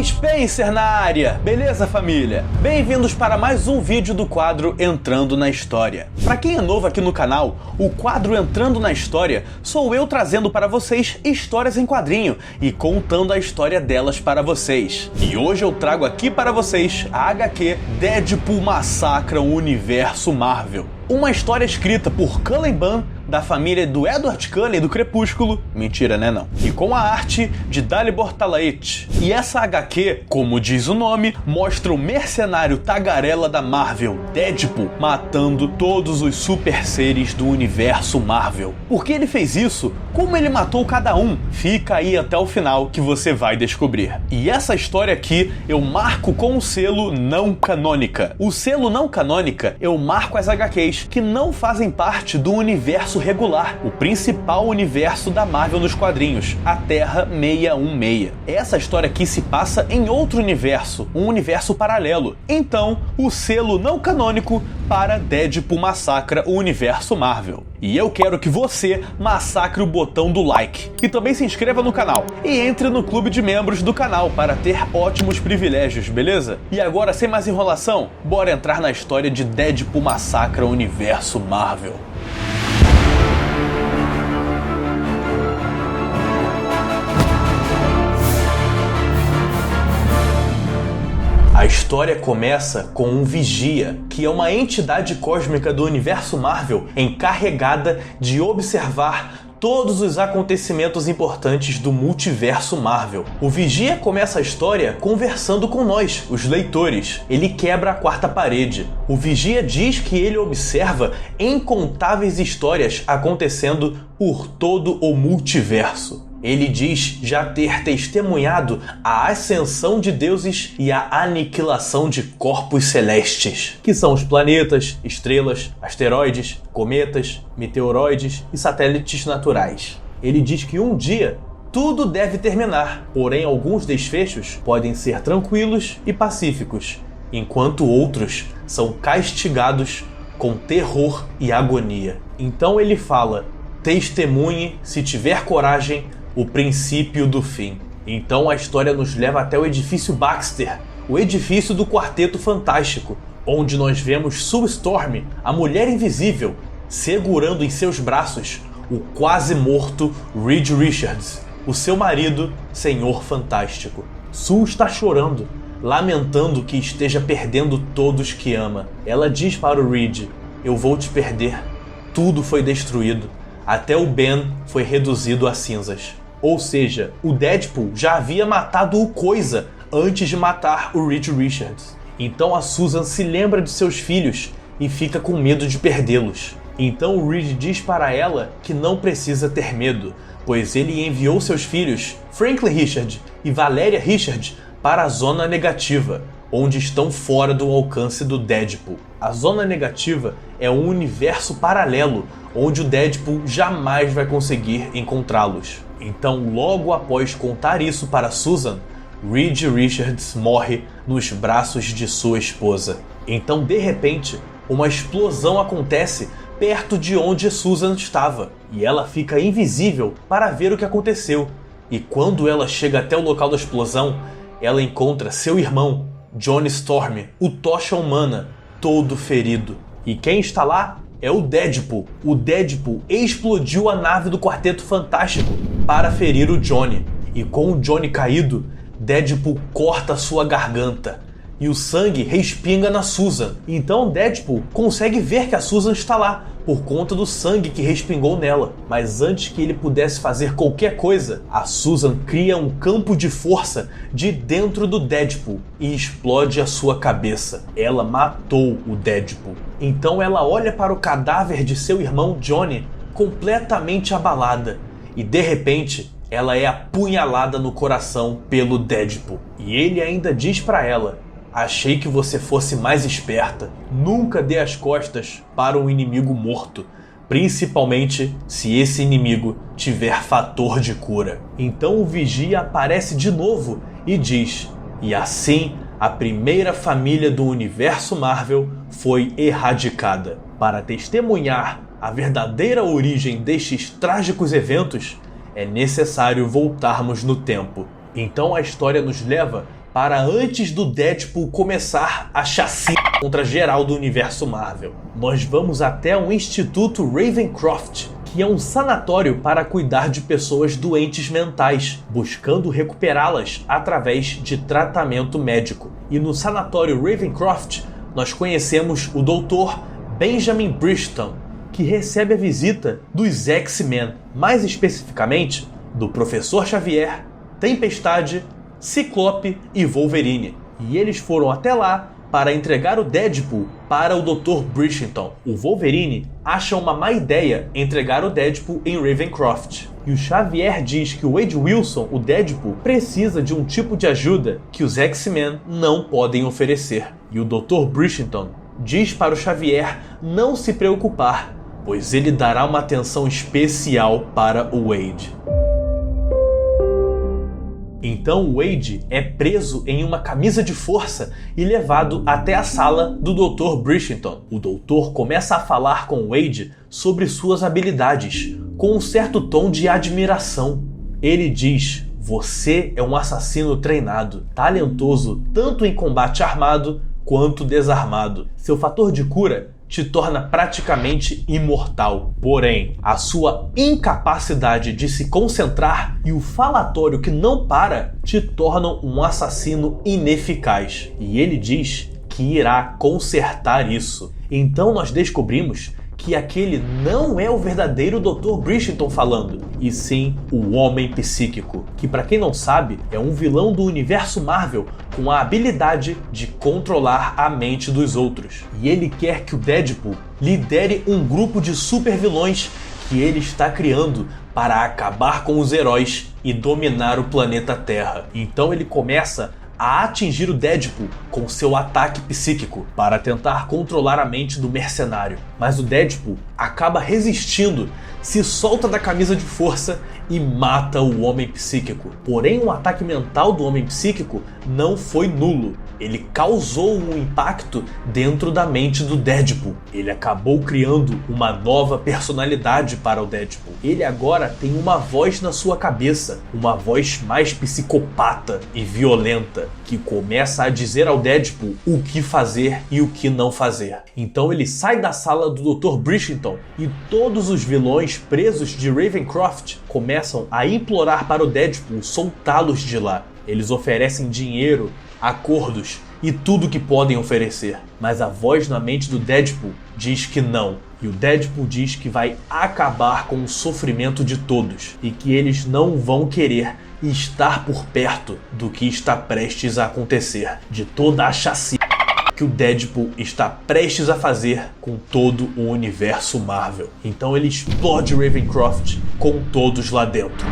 Spencer na área! Beleza, família? Bem-vindos para mais um vídeo do quadro Entrando na História. Para quem é novo aqui no canal, o quadro Entrando na História sou eu trazendo para vocês histórias em quadrinho e contando a história delas para vocês. E hoje eu trago aqui para vocês a HQ Deadpool Massacra o Universo Marvel. Uma história escrita por Cullen Bunn, da família do Edward Cullen do Crepúsculo, mentira, né não, e com a arte de Dalibor Talaet. E essa HQ, como diz o nome, mostra o mercenário tagarela da Marvel, Deadpool, matando todos os super seres do universo Marvel. Por que ele fez isso? Como ele matou cada um? Fica aí até o final que você vai descobrir. E essa história aqui eu marco com o selo não canônica. O selo não canônica eu marco as HQs que não fazem parte do universo regular, o principal universo da Marvel nos quadrinhos, a Terra 616. Essa história aqui se passa em outro universo, um universo paralelo. Então, o selo não canônico para Deadpool Massacra o Universo Marvel. E eu quero que você massacre o botão do like. E também se inscreva no canal. E entre no clube de membros do canal para ter ótimos privilégios, beleza? E agora, sem mais enrolação, bora entrar na história de Deadpool Massacra o Universo Marvel. A história começa com um Vigia, que é uma entidade cósmica do universo Marvel encarregada de observar todos os acontecimentos importantes do multiverso Marvel. O Vigia começa a história conversando com nós, os leitores. Ele quebra a quarta parede. O Vigia diz que ele observa incontáveis histórias acontecendo por todo o multiverso. Ele diz já ter testemunhado a ascensão de deuses e a aniquilação de corpos celestes, que são os planetas, estrelas, asteroides, cometas, meteoroides e satélites naturais. Ele diz que um dia tudo deve terminar, porém alguns desfechos podem ser tranquilos e pacíficos, enquanto outros são castigados com terror e agonia. Então ele fala: testemunhe, se tiver coragem, o princípio do fim. Então a história nos leva até o edifício Baxter, o edifício do Quarteto Fantástico, onde nós vemos Sue Storm, a Mulher Invisível, segurando em seus braços o quase morto Reed Richards, o seu marido, Senhor Fantástico. Sue está chorando, lamentando que esteja perdendo todos que ama. Ela diz para o Reed: eu vou te perder, tudo foi destruído. Até o Ben foi reduzido a cinzas. Ou seja, o Deadpool já havia matado o Coisa antes de matar o Reed Richards. Então a Susan se lembra de seus filhos e fica com medo de perdê-los. Então o Reed diz para ela que não precisa ter medo, pois ele enviou seus filhos, Franklin Richard e Valeria Richard, para a Zona Negativa, onde estão fora do alcance do Deadpool. A Zona Negativa é um universo paralelo onde o Deadpool jamais vai conseguir encontrá-los. Então, logo após contar isso para Susan, Reed Richards morre nos braços de sua esposa. Então, de repente, uma explosão acontece perto de onde Susan estava, e ela fica invisível para ver o que aconteceu. E quando ela chega até o local da explosão, ela encontra seu irmão, Johnny Storm, o Tocha Humana, todo ferido. E quem está lá é o Deadpool. O Deadpool explodiu a nave do Quarteto Fantástico para ferir o Johnny. E com o Johnny caído, Deadpool corta sua garganta e o sangue respinga na Susan. Então Deadpool consegue ver que a Susan está lá por conta do sangue que respingou nela. Mas antes que ele pudesse fazer qualquer coisa, a Susan cria um campo de força de dentro do Deadpool e explode a sua cabeça. Ela matou o Deadpool. Então ela olha para o cadáver de seu irmão Johnny completamente abalada e de repente ela é apunhalada no coração pelo Deadpool. E ele ainda diz para ela: achei que você fosse mais esperta. Nunca dê as costas para um inimigo morto, principalmente se esse inimigo tiver fator de cura. Então o Vigia aparece de novo e diz: e assim a primeira família do universo Marvel foi erradicada. Para testemunhar a verdadeira origem destes trágicos eventos, é necessário voltarmos no tempo. Então a história nos leva para antes do Deadpool começar a chacina contra geral do universo Marvel. Nós vamos até o Instituto Ravencroft, que é um sanatório para cuidar de pessoas doentes mentais, buscando recuperá-las através de tratamento médico. E no sanatório Ravencroft, nós conhecemos o Dr. Benjamin Bridgeton, que recebe a visita dos X-Men, mais especificamente do Professor Xavier, Tempestade, Ciclope e Wolverine. E eles foram até lá para entregar o Deadpool para o Dr. Bridgeton. O Wolverine acha uma má ideia entregar o Deadpool em Ravencroft. E o Xavier diz que o Wade Wilson, o Deadpool, precisa de um tipo de ajuda que os X-Men não podem oferecer. E o Dr. Bridgeton diz para o Xavier não se preocupar, pois ele dará uma atenção especial para o Wade. Então o Wade é preso em uma camisa de força e levado até a sala do Dr. Bridgeton. O doutor começa a falar com o Wade sobre suas habilidades, com um certo tom de admiração. Ele diz: "Você é um assassino treinado, talentoso tanto em combate armado quanto desarmado. Seu fator de cura te torna praticamente imortal. Porém, a sua incapacidade de se concentrar e o falatório que não para te tornam um assassino ineficaz." E ele diz que irá consertar isso. Então nós descobrimos que aquele não é o verdadeiro Dr. Bridgeton falando, e sim o Homem Psíquico, que, para quem não sabe, é um vilão do universo Marvel com a habilidade de controlar a mente dos outros. E ele quer que o Deadpool lidere um grupo de supervilões que ele está criando para acabar com os heróis e dominar o planeta Terra. Então ele começa a atingir o Deadpool com seu ataque psíquico para tentar controlar a mente do mercenário. Mas o Deadpool acaba resistindo, se solta da camisa de força e mata o Homem Psíquico. Porém, o ataque mental do Homem Psíquico não foi nulo. Ele causou um impacto dentro da mente do Deadpool. Ele acabou criando uma nova personalidade para o Deadpool. Ele agora tem uma voz na sua cabeça, uma voz mais psicopata e violenta, que começa a dizer ao Deadpool o que fazer e o que não fazer. Então ele sai da sala do Dr. Bridgeton e todos os vilões presos de Ravencroft começam a implorar para o Deadpool soltá-los de lá. Eles oferecem dinheiro, acordos e tudo que podem oferecer. Mas a voz na mente do Deadpool diz que não. E o Deadpool diz que vai acabar com o sofrimento de todos e que eles não vão querer estar por perto do que está prestes a acontecer, de toda a chacina que o Deadpool está prestes a fazer com todo o universo Marvel. Então ele explode Ravencroft com todos lá dentro.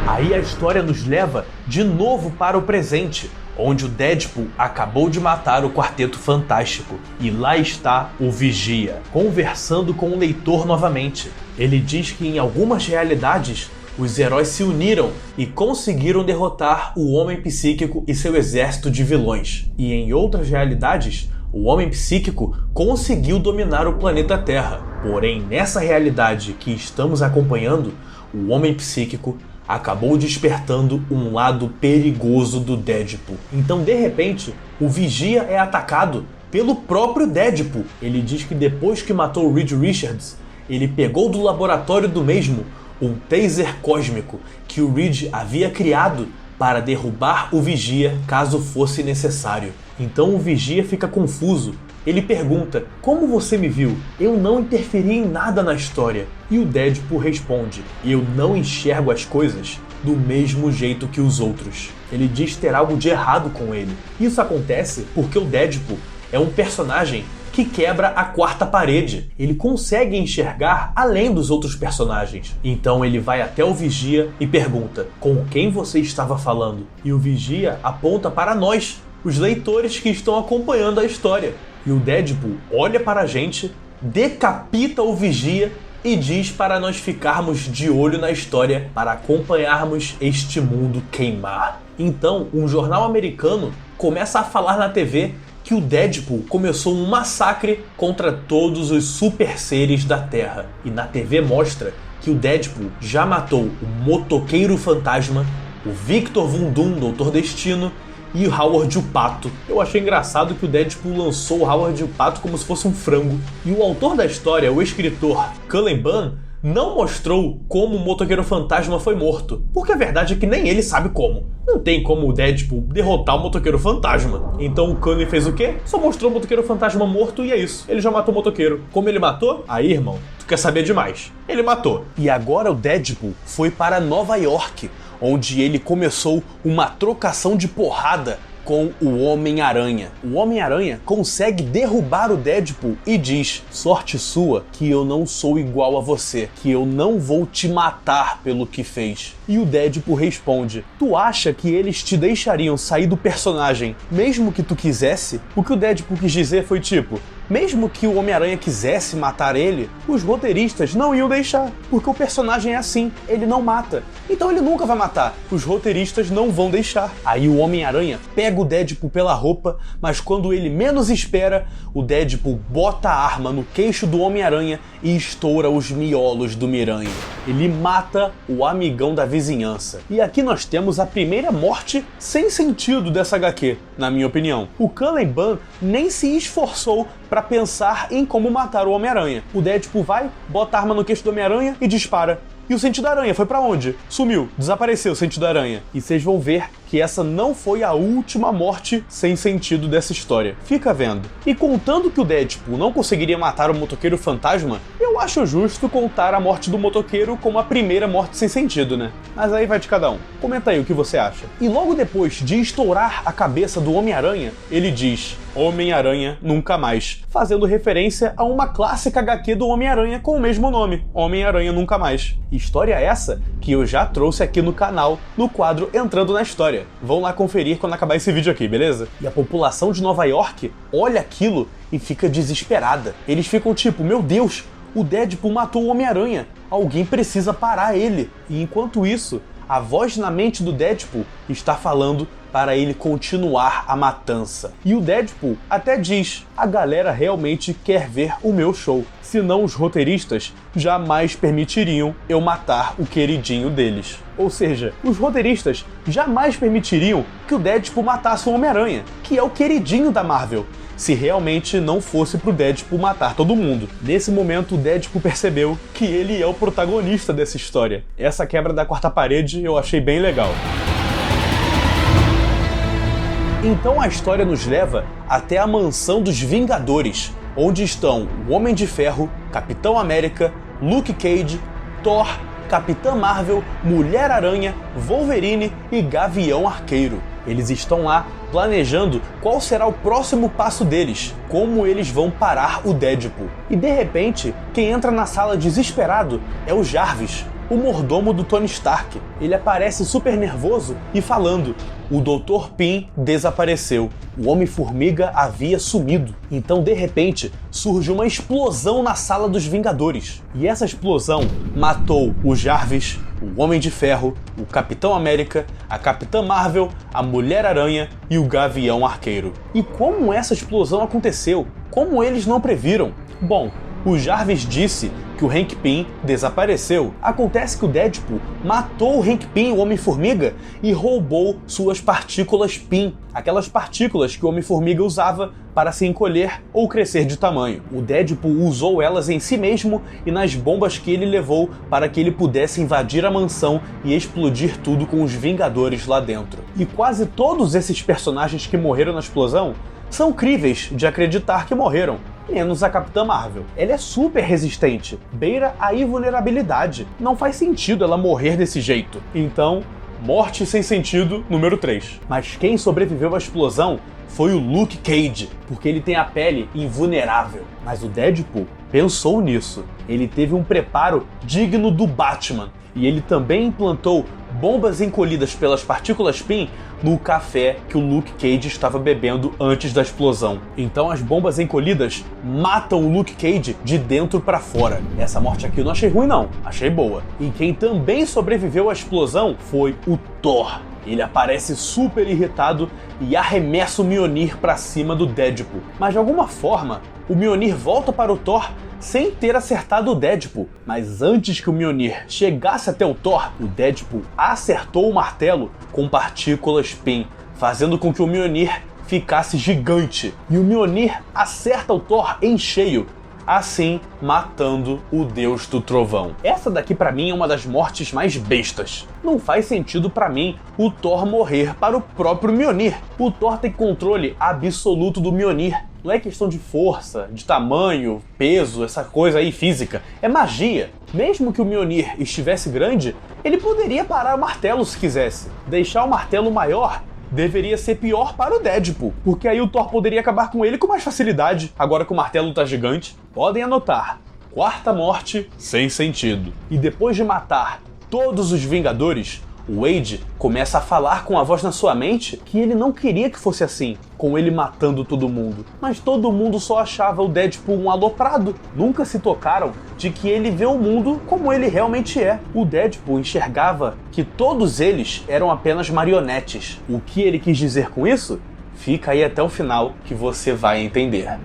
Aí a história nos leva de novo para o presente, onde o Deadpool acabou de matar o Quarteto Fantástico. E lá está o Vigia, conversando com o leitor novamente. Ele diz que em algumas realidades, os heróis se uniram e conseguiram derrotar o Homem Psíquico e seu exército de vilões. E em outras realidades, o Homem Psíquico conseguiu dominar o planeta Terra. Porém, nessa realidade que estamos acompanhando, o Homem Psíquico acabou despertando um lado perigoso do Deadpool. Então, de repente, o Vigia é atacado pelo próprio Deadpool. Ele diz que depois que matou o Reed Richards, ele pegou do laboratório do mesmo um taser cósmico que o Reed havia criado para derrubar o Vigia caso fosse necessário. Então o Vigia fica confuso. Ele pergunta: "Como você me viu? Eu não interferi em nada na história." E o Deadpool responde: "Eu não enxergo as coisas do mesmo jeito que os outros." Ele diz ter algo de errado com ele. Isso acontece porque o Deadpool é um personagem que quebra a quarta parede. Ele consegue enxergar além dos outros personagens. Então ele vai até o Vigia e pergunta: "Com quem você estava falando?" E o Vigia aponta para nós, os leitores que estão acompanhando a história. E o Deadpool olha para a gente, decapita o Vigia e diz para nós ficarmos de olho na história para acompanharmos este mundo queimar. Então, um jornal americano começa a falar na TV que o Deadpool começou um massacre contra todos os super seres da Terra. E na TV mostra que o Deadpool já matou o Motoqueiro Fantasma, o Victor Von Doom, Doutor Destino, e o Howard o Pato. Eu achei engraçado que o Deadpool lançou o Howard o Pato como se fosse um frango. E o autor da história, o escritor Cullen Bunn, não mostrou como o motoqueiro fantasma foi morto, porque a verdade é que nem ele sabe como. Não tem como o Deadpool derrotar o motoqueiro fantasma. Então o Cullen fez o quê? Só mostrou o motoqueiro fantasma morto e é isso. Ele já matou o motoqueiro. Como ele matou? Aí, irmão, tu quer saber demais. Ele matou. E agora o Deadpool foi para Nova York, onde ele começou uma trocação de porrada com o Homem-Aranha. O Homem-Aranha consegue derrubar o Deadpool e diz: sorte sua que eu não sou igual a você, que eu não vou te matar pelo que fez. E o Deadpool responde: tu acha que eles te deixariam sair do personagem mesmo que tu quisesse? O que o Deadpool quis dizer foi tipo: mesmo que o Homem-Aranha quisesse matar ele, os roteiristas não iam deixar, porque o personagem é assim, ele não mata. Então ele nunca vai matar, os roteiristas não vão deixar. Aí o Homem-Aranha pega o Deadpool pela roupa, mas quando ele menos espera, o Deadpool bota a arma no queixo do Homem-Aranha e estoura os miolos do Miranha. Ele mata o amigão da vizinhança. E aqui nós temos a primeira morte sem sentido dessa HQ, na minha opinião. O Cullen Bunn nem se esforçou para pensar em como matar o Homem-Aranha. O Deadpool vai, bota a arma no queixo do Homem-Aranha e dispara. E o sentido da aranha foi pra onde? Sumiu, desapareceu o sentido da aranha. E vocês vão ver que essa não foi a última morte sem sentido dessa história. Fica vendo. E contando que o Deadpool não conseguiria matar o motoqueiro fantasma, eu acho justo contar a morte do motoqueiro como a primeira morte sem sentido, né? Mas aí vai de cada um. Comenta aí o que você acha. E logo depois de estourar a cabeça do Homem-Aranha, ele diz: Homem-Aranha nunca mais, fazendo referência a uma clássica HQ do Homem-Aranha com o mesmo nome, Homem-Aranha Nunca Mais. História essa que eu já trouxe aqui no canal, no quadro Entrando na História. Vão lá conferir quando acabar esse vídeo aqui, beleza? E a população de Nova York olha aquilo e fica desesperada. Eles ficam tipo: meu Deus, o Deadpool matou o Homem-Aranha, alguém precisa parar ele. E enquanto isso, a voz na mente do Deadpool está falando para ele continuar a matança. E o Deadpool até diz: a galera realmente quer ver o meu show, senão os roteiristas jamais permitiriam eu matar o queridinho deles. Ou seja, os roteiristas jamais permitiriam que o Deadpool matasse o Homem-Aranha, que é o queridinho da Marvel, se realmente não fosse pro Deadpool matar todo mundo. Nesse momento, o Deadpool percebeu que ele é o protagonista dessa história. Essa quebra da quarta parede eu achei bem legal. Então a história nos leva até a mansão dos Vingadores, onde estão o Homem de Ferro, Capitão América, Luke Cage, Thor, Capitã Marvel, Mulher-Aranha, Wolverine e Gavião Arqueiro. Eles estão lá planejando qual será o próximo passo deles, como eles vão parar o Deadpool. E de repente, quem entra na sala desesperado é o Jarvis, o mordomo do Tony Stark. Ele aparece super nervoso e falando: o Dr. Pym desapareceu. O Homem-Formiga havia sumido. Então, de repente, surge uma explosão na sala dos Vingadores. E essa explosão matou o Jarvis, o Homem de Ferro, o Capitão América, a Capitã Marvel, a Mulher-Aranha e o Gavião Arqueiro. E como essa explosão aconteceu? Como eles não previram? Bom, o Jarvis disse que o Hank Pym desapareceu. Acontece que o Deadpool matou o Hank Pym, o Homem-Formiga, e roubou suas partículas Pym, aquelas partículas que o Homem-Formiga usava para se encolher ou crescer de tamanho. O Deadpool usou elas em si mesmo e nas bombas que ele levou para que ele pudesse invadir a mansão e explodir tudo com os Vingadores lá dentro. E quase todos esses personagens que morreram na explosão são críveis de acreditar que morreram, menos a Capitã Marvel. Ela é super resistente, beira a invulnerabilidade. Não faz sentido ela morrer desse jeito. Então, morte sem sentido número 3. Mas quem sobreviveu à explosão foi o Luke Cage, porque ele tem a pele invulnerável. Mas o Deadpool pensou nisso. Ele teve um preparo digno do Batman. E ele também implantou bombas encolhidas pelas partículas Pym no café que o Luke Cage estava bebendo antes da explosão. Então as bombas encolhidas matam o Luke Cage de dentro para fora. Essa morte aqui eu não achei ruim não, achei boa. E quem também sobreviveu à explosão foi o Thor. Ele aparece super irritado e arremessa o Mjolnir para cima do Deadpool. Mas de alguma forma, o Mjolnir volta para o Thor sem ter acertado o Deadpool. Mas antes que o Mjolnir chegasse até o Thor, o Deadpool acertou o martelo com partículas PIN, fazendo com que o Mjolnir ficasse gigante. E o Mjolnir acerta o Thor em cheio, assim matando o Deus do Trovão. Essa daqui pra mim é uma das mortes mais bestas. Não faz sentido pra mim o Thor morrer para o próprio Mjolnir. O Thor tem controle absoluto do Mjolnir. Não é questão de força, de tamanho, peso, essa coisa aí física. É magia. Mesmo que o Mjolnir estivesse grande, ele poderia parar o martelo se quisesse. Deixar o martelo maior deveria ser pior para o Deadpool, porque aí o Thor poderia acabar com ele com mais facilidade, agora que o martelo tá gigante. Podem anotar, quarta morte sem sentido. E depois de matar todos os Vingadores, o Wade começa a falar com a voz na sua mente que ele não queria que fosse assim, com ele matando todo mundo. Mas todo mundo só achava o Deadpool um aloprado. Nunca se tocaram de que ele vê o mundo como ele realmente é. O Deadpool enxergava que todos eles eram apenas marionetes. O que ele quis dizer com isso? Fica aí até o final que você vai entender.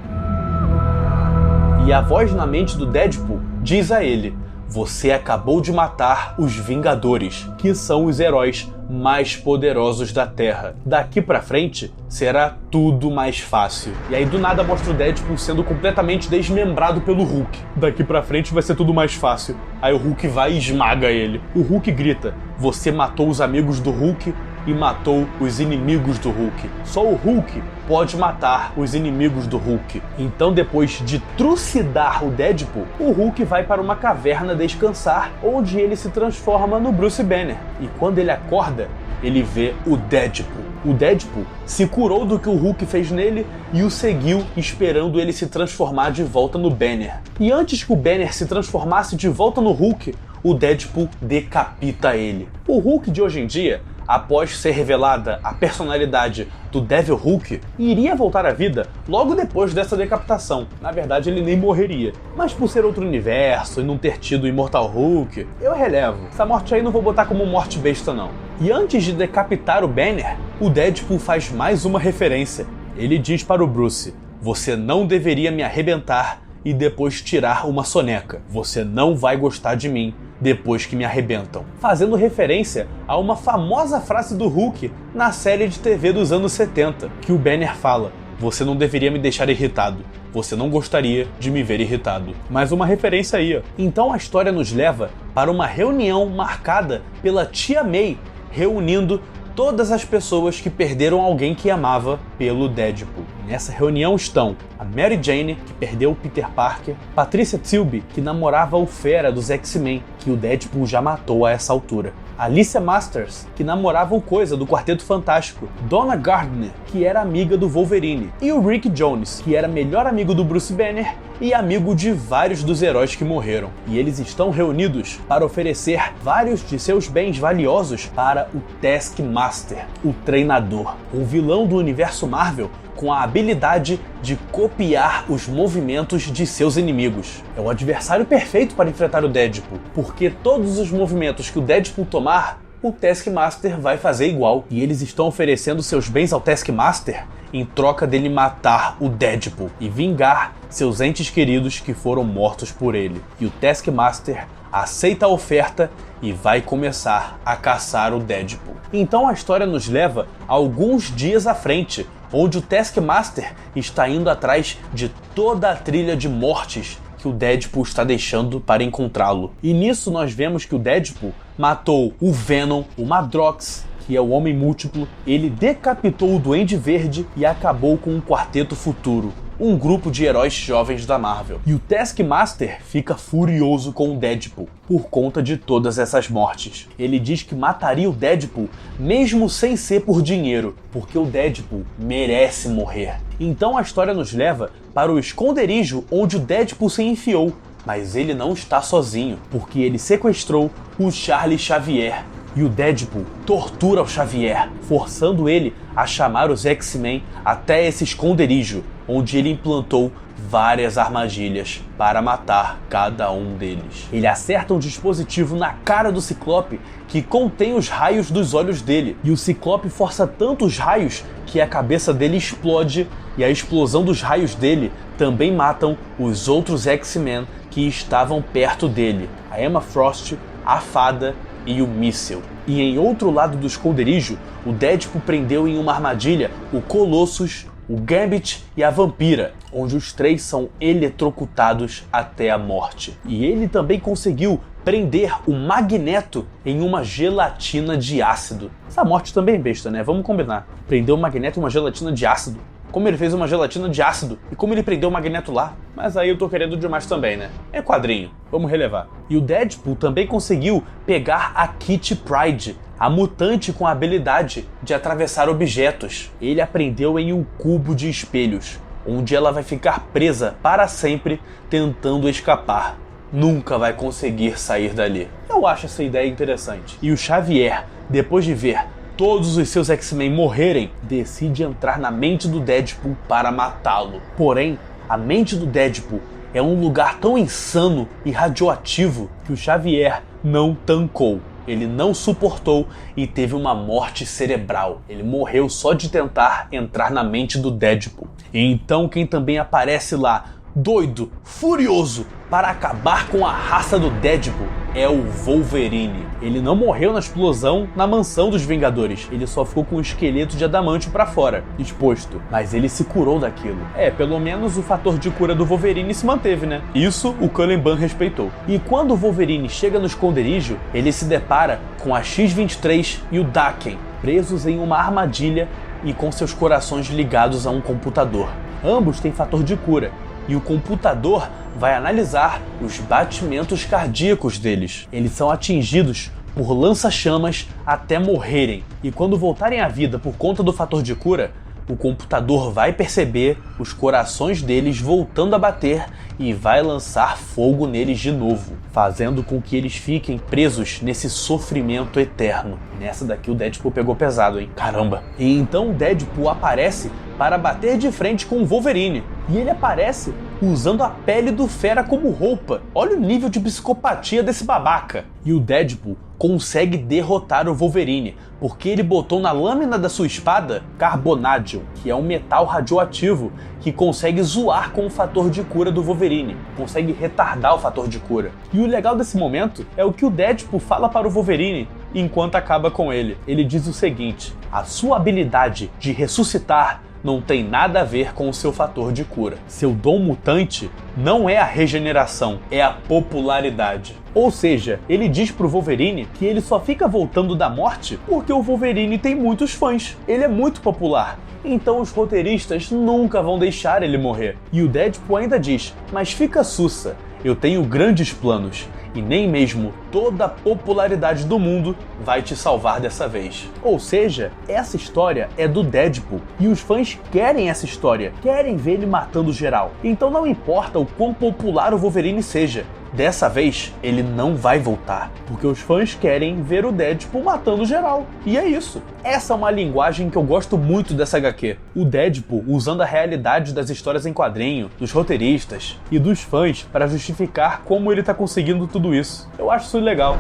E a voz na mente do Deadpool diz a ele: você acabou de matar os Vingadores, que são os heróis mais poderosos da Terra. Daqui pra frente, será tudo mais fácil. E aí do nada mostra o Deadpool sendo completamente desmembrado pelo Hulk. Daqui pra frente vai ser tudo mais fácil. Aí o Hulk vai e esmaga ele. O Hulk grita: você matou os amigos do Hulk e matou os inimigos do Hulk. Só o Hulk pode matar os inimigos do Hulk. Então, depois de trucidar o Deadpool, o Hulk vai para uma caverna descansar, onde ele se transforma no Bruce Banner. E quando ele acorda, ele vê o Deadpool. O Deadpool se curou do que o Hulk fez nele e o seguiu, esperando ele se transformar de volta no Banner. E antes que o Banner se transformasse de volta no Hulk, o Deadpool decapita ele. O Hulk de hoje em dia, após ser revelada a personalidade do Devil Hulk, iria voltar à vida logo depois dessa decapitação. Na verdade, ele nem morreria. Mas por ser outro universo e não ter tido o Immortal Hulk, eu relevo. Essa morte aí não vou botar como morte besta, não. E antes de decapitar o Banner, o Deadpool faz mais uma referência. Ele diz para o Bruce: você não deveria me arrebentar e depois tirar uma soneca. Você não vai gostar de mim depois que me arrebentam. Fazendo referência a uma famosa frase do Hulk na série de TV dos anos 70, que o Banner fala: você não deveria me deixar irritado. Você não gostaria de me ver irritado. Mais uma referência aí, ó. Então a história nos leva para uma reunião marcada pela tia May, reunindo todas as pessoas que perderam alguém que amava pelo Deadpool. Nessa reunião estão a Mary Jane, que perdeu o Peter Parker, Patricia Tilby, que namorava o Fera dos X-Men, que o Deadpool já matou a essa altura, Alicia Masters, que namorava o Coisa do Quarteto Fantástico, Donna Gardner, que era amiga do Wolverine, e o Rick Jones, que era melhor amigo do Bruce Banner e amigo de vários dos heróis que morreram. E eles estão reunidos para oferecer vários de seus bens valiosos para o Taskmaster, o treinador, um vilão do universo Marvel com a habilidade de copiar os movimentos de seus inimigos. É o adversário perfeito para enfrentar o Deadpool, porque todos os movimentos que o Deadpool tomar, o Taskmaster vai fazer igual. E eles estão oferecendo seus bens ao Taskmaster em troca dele matar o Deadpool e vingar seus entes queridos que foram mortos por ele. E o Taskmaster aceita a oferta e vai começar a caçar o Deadpool. Então a história nos leva alguns dias à frente, onde o Taskmaster está indo atrás de toda a trilha de mortes que o Deadpool está deixando para encontrá-lo. E nisso nós vemos que o Deadpool matou o Venom, o Madrox, que é o Homem Múltiplo, ele decapitou o Duende Verde e acabou com o Quarteto Futuro, um grupo de heróis jovens da Marvel. E o Taskmaster fica furioso com o Deadpool por conta de todas essas mortes. Ele diz que mataria o Deadpool mesmo sem ser por dinheiro, porque o Deadpool merece morrer. Então a história nos leva para o esconderijo onde o Deadpool se enfiou, mas ele não está sozinho, porque ele sequestrou o Charles Xavier, E o Deadpool tortura o Xavier, forçando ele a chamar os X-Men até esse esconderijo, onde ele implantou várias armadilhas para matar cada um deles. Ele acerta um dispositivo na cara do Ciclope que contém os raios dos olhos dele, e o Ciclope força tanto os raios que a cabeça dele explode, e a explosão dos raios dele também matam os outros X-Men que estavam perto dele, a Emma Frost, a Fada e o Míssil. E em outro lado do esconderijo, o Deadpool prendeu em uma armadilha o Colossus, o Gambit e a Vampira, onde os três são eletrocutados até a morte. E ele também conseguiu prender o Magneto em uma gelatina de ácido. Essa morte também é besta, né? Vamos combinar. Prendeu o Magneto em uma gelatina de ácido. Como ele fez uma gelatina de ácido e como ele prendeu o Magneto lá. Mas aí eu tô querendo demais também, né? É quadrinho, vamos relevar. E o Deadpool também conseguiu pegar a Kitty Pryde, a mutante com a habilidade de atravessar objetos. Ele a prendeu em um cubo de espelhos, onde ela vai ficar presa para sempre tentando escapar. Nunca vai conseguir sair dali. Eu acho essa ideia interessante. E o Xavier, depois de ver todos os seus X-Men morrerem, decide entrar na mente do Deadpool para matá-lo. Porém, a mente do Deadpool é um lugar tão insano e radioativo que o Xavier não tancou. Ele não suportou e teve uma morte cerebral. Ele morreu só de tentar entrar na mente do Deadpool. E então quem também aparece lá, doido, furioso, para acabar com a raça do Deadpool, é o Wolverine. Ele não morreu na explosão na mansão dos Vingadores, ele só ficou com o esqueleto de adamante pra fora, exposto. Mas ele se curou daquilo. Pelo menos o fator de cura do Wolverine se manteve, né? Isso o Cullen Bunn respeitou. E quando o Wolverine chega no esconderijo, ele se depara com a X-23 e o Daken, presos em uma armadilha e com seus corações ligados a um computador. Ambos têm fator de cura, e o computador vai analisar os batimentos cardíacos deles. Eles são atingidos por lança-chamas até morrerem, e quando voltarem à vida por conta do fator de cura, o computador vai perceber os corações deles voltando a bater e vai lançar fogo neles de novo, fazendo com que eles fiquem presos nesse sofrimento eterno. Nessa daqui o Deadpool pegou pesado, hein? Caramba! E então o Deadpool aparece para bater de frente com o Wolverine. E ele aparece usando a pele do Fera como roupa. Olha o nível de psicopatia desse babaca. E o Deadpool consegue derrotar o Wolverine, porque ele botou na lâmina da sua espada Carbonadium, que é um metal radioativo que consegue zoar com o fator de cura do Wolverine, consegue retardar o fator de cura. E o legal desse momento é o que o Deadpool fala para o Wolverine enquanto acaba com ele. Ele diz o seguinte: a sua habilidade de ressuscitar não tem nada a ver com o seu fator de cura. Seu dom mutante não é a regeneração, é a popularidade. Ou seja, ele diz pro Wolverine que ele só fica voltando da morte porque o Wolverine tem muitos fãs. Ele é muito popular. Então os roteiristas nunca vão deixar ele morrer. E o Deadpool ainda diz: mas fica sussa, eu tenho grandes planos. E nem mesmo toda a popularidade do mundo vai te salvar dessa vez. Ou seja, essa história é do Deadpool. E os fãs querem essa história, querem ver ele matando geral. Então não importa o quão popular o Wolverine seja, dessa vez ele não vai voltar. Porque os fãs querem ver o Deadpool matando geral. E é isso. Essa é uma linguagem que eu gosto muito dessa HQ. O Deadpool usando a realidade das histórias em quadrinho, dos roteiristas e dos fãs para justificar como ele tá conseguindo tudo isso. Eu acho isso legal.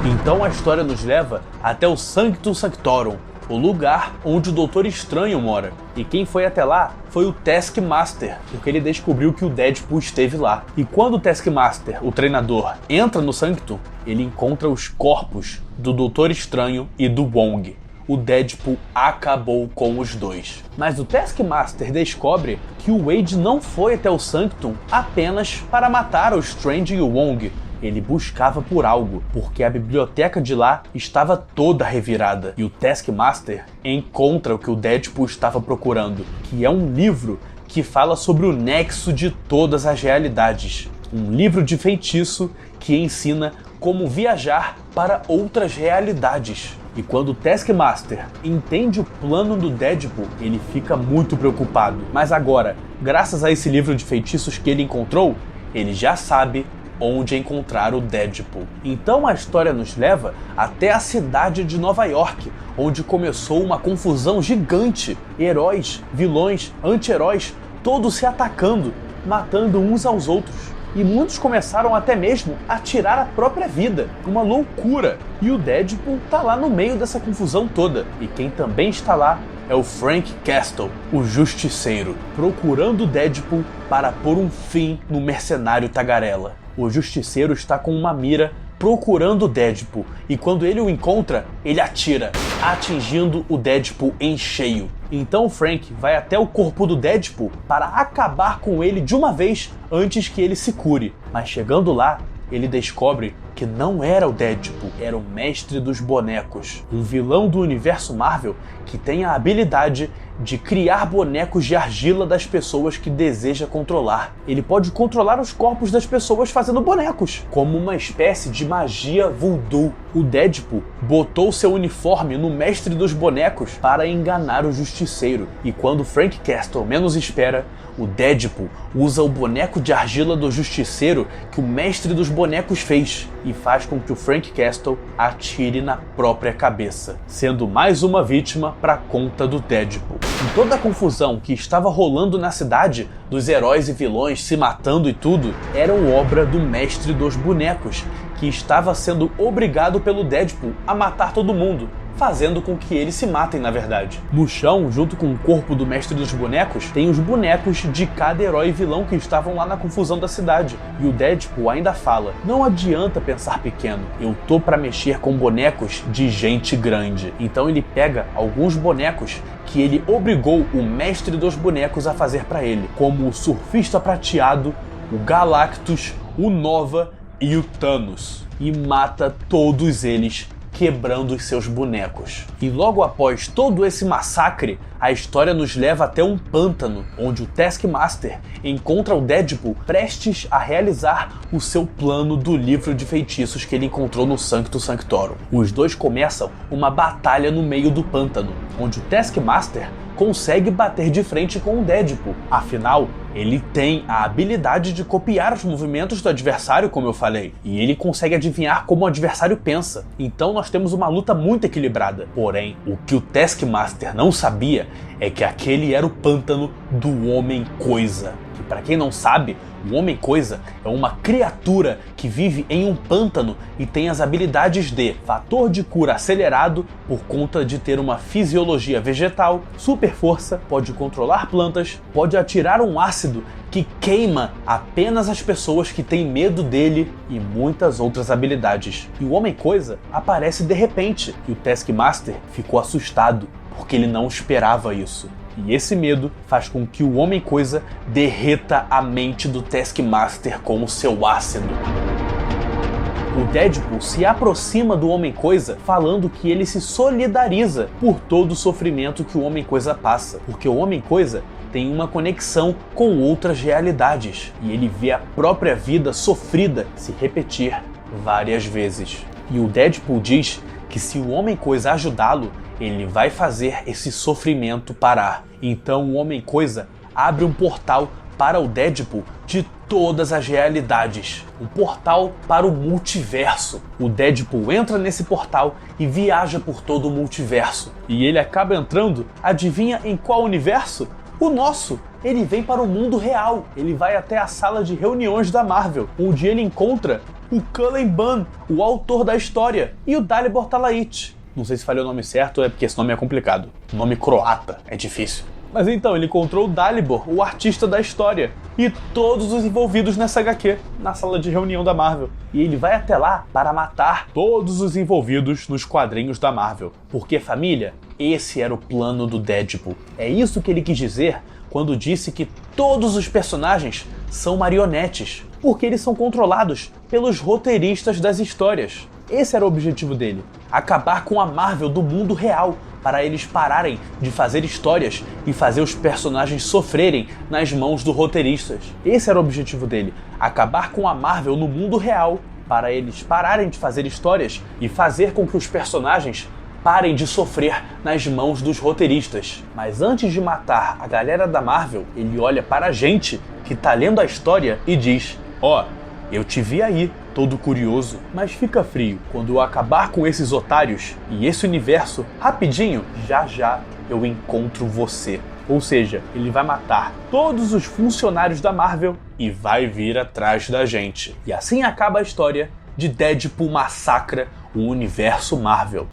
Então a história nos leva até o Sanctum Sanctorum, o lugar onde o Doutor Estranho mora. E quem foi até lá foi o Taskmaster, porque ele descobriu que o Deadpool esteve lá. E quando o Taskmaster, o treinador, entra no Sanctum, ele encontra os corpos do Doutor Estranho e do Wong. O Deadpool acabou com os dois. Mas o Taskmaster descobre que o Wade não foi até o Sanctum apenas para matar o Strange e o Wong. Ele buscava por algo, porque a biblioteca de lá estava toda revirada. E o Taskmaster encontra o que o Deadpool estava procurando, que é um livro que fala sobre o nexo de todas as realidades. Um livro de feitiço que ensina como viajar para outras realidades. E quando o Taskmaster entende o plano do Deadpool, ele fica muito preocupado. Mas agora, graças a esse livro de feitiços que ele encontrou, ele já sabe onde encontrar o Deadpool. Então a história nos leva até a cidade de Nova York, onde começou uma confusão gigante. Heróis, vilões, anti-heróis, todos se atacando, matando uns aos outros. E muitos começaram até mesmo a tirar a própria vida. Uma loucura. E o Deadpool tá lá no meio dessa confusão toda. E quem também está lá é o Frank Castle, o Justiceiro, procurando o Deadpool para pôr um fim no mercenário tagarela. O Justiceiro está com uma mira procurando o Deadpool, e quando ele o encontra, ele atira, atingindo o Deadpool em cheio. Então o Frank vai até o corpo do Deadpool para acabar com ele de uma vez antes que ele se cure. Mas chegando lá, ele descobre que não era o Deadpool, era o Mestre dos Bonecos, um vilão do universo Marvel que tem a habilidade de criar bonecos de argila das pessoas que deseja controlar. Ele pode controlar os corpos das pessoas fazendo bonecos, como uma espécie de magia voodoo. O Deadpool botou seu uniforme no Mestre dos Bonecos para enganar o Justiceiro, e quando Frank Castle menos espera, o Deadpool usa o boneco de argila do Justiceiro que o Mestre dos Bonecos fez e faz com que o Frank Castle atire na própria cabeça, sendo mais uma vítima para conta do Deadpool. E toda a confusão que estava rolando na cidade, dos heróis e vilões se matando e tudo, eram obra do Mestre dos Bonecos, que estava sendo obrigado pelo Deadpool a matar todo mundo, fazendo com que eles se matem, na verdade. No chão, junto com o corpo do Mestre dos Bonecos, tem os bonecos de cada herói e vilão que estavam lá na confusão da cidade. E o Deadpool ainda fala: não adianta pensar pequeno, eu tô pra mexer com bonecos de gente grande. Então ele pega alguns bonecos que ele obrigou o Mestre dos Bonecos a fazer pra ele, como o Surfista Prateado, o Galactus, o Nova e o Thanos, e mata todos eles, quebrando os seus bonecos. E logo após todo esse massacre, a história nos leva até um pântano, onde o Taskmaster encontra o Deadpool prestes a realizar o seu plano do livro de feitiços que ele encontrou no Sanctum Sanctorum. Os dois começam uma batalha no meio do pântano, onde o Taskmaster consegue bater de frente com o Deadpool. Afinal, ele tem a habilidade de copiar os movimentos do adversário, como eu falei, e ele consegue adivinhar como o adversário pensa. Então nós temos uma luta muito equilibrada. Porém, o que o Taskmaster não sabia é que aquele era o pântano do Homem-Coisa. Que, para quem não sabe, o Homem-Coisa é uma criatura que vive em um pântano e tem as habilidades de fator de cura acelerado por conta de ter uma fisiologia vegetal, super força, pode controlar plantas, pode atirar um ácido que queima apenas as pessoas que têm medo dele e muitas outras habilidades. E o Homem-Coisa aparece de repente e o Taskmaster ficou assustado porque ele não esperava isso. E esse medo faz com que o Homem-Coisa derreta a mente do Taskmaster com o seu ácido. O Deadpool se aproxima do Homem-Coisa falando que ele se solidariza por todo o sofrimento que o Homem-Coisa passa, porque o Homem-Coisa tem uma conexão com outras realidades e ele vê a própria vida sofrida se repetir várias vezes. E o Deadpool diz que se o Homem-Coisa ajudá-lo, ele vai fazer esse sofrimento parar. Então o Homem-Coisa abre um portal para o Deadpool de todas as realidades. Um portal para o multiverso. O Deadpool entra nesse portal e viaja por todo o multiverso. E ele acaba entrando, adivinha em qual universo? O nosso! Ele vem para o mundo real. Ele vai até a sala de reuniões da Marvel, onde ele encontra o Cullen Bunn, o autor da história, e o Dalibor Talait. Não sei se falei o nome certo, é porque esse nome é complicado. O nome croata é difícil. Mas então, ele encontrou o Dalibor, o artista da história, e todos os envolvidos nessa HQ, na sala de reunião da Marvel. E ele vai até lá para matar todos os envolvidos nos quadrinhos da Marvel. Porque, família, esse era o plano do Deadpool. É isso que ele quis dizer quando disse que todos os personagens são marionetes, porque eles são controlados pelos roteiristas das histórias. Esse era o objetivo dele, acabar com a Marvel do mundo real, para eles pararem de fazer histórias e fazer os personagens sofrerem nas mãos dos roteiristas. Esse era o objetivo dele, acabar com a Marvel no mundo real, para eles pararem de fazer histórias e fazer com que os personagens parem de sofrer nas mãos dos roteiristas. Mas antes de matar a galera da Marvel, ele olha para a gente que tá lendo a história e diz: ó, Eu te vi aí, todo curioso, mas fica frio. Quando eu acabar com esses otários e esse universo, rapidinho, já já eu encontro você. Ou seja, ele vai matar todos os funcionários da Marvel e vai vir atrás da gente. E assim acaba a história de Deadpool massacra o universo Marvel.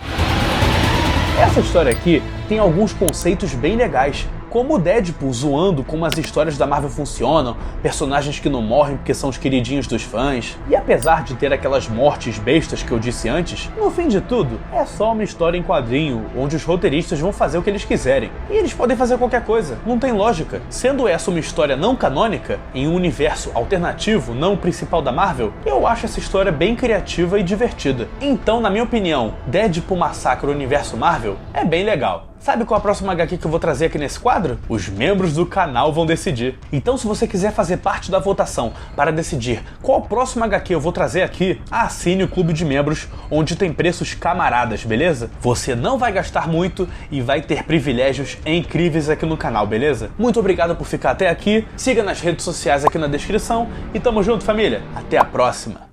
Essa história aqui tem alguns conceitos bem legais, como o Deadpool zoando como as histórias da Marvel funcionam, personagens que não morrem porque são os queridinhos dos fãs. E apesar de ter aquelas mortes bestas que eu disse antes, no fim de tudo, é só uma história em quadrinho, onde os roteiristas vão fazer o que eles quiserem. E eles podem fazer qualquer coisa, não tem lógica. Sendo essa uma história não canônica, em um universo alternativo, não o principal da Marvel, eu acho essa história bem criativa e divertida. Então, na minha opinião, Deadpool massacra o universo Marvel é bem legal. Sabe qual é a próxima HQ que eu vou trazer aqui nesse quadro? Os membros do canal vão decidir. Então, se você quiser fazer parte da votação para decidir qual próxima HQ eu vou trazer aqui, assine o Clube de Membros, onde tem preços camaradas, beleza? Você não vai gastar muito e vai ter privilégios incríveis aqui no canal, beleza? Muito obrigado por ficar até aqui, siga nas redes sociais aqui na descrição e tamo junto, família! Até a próxima!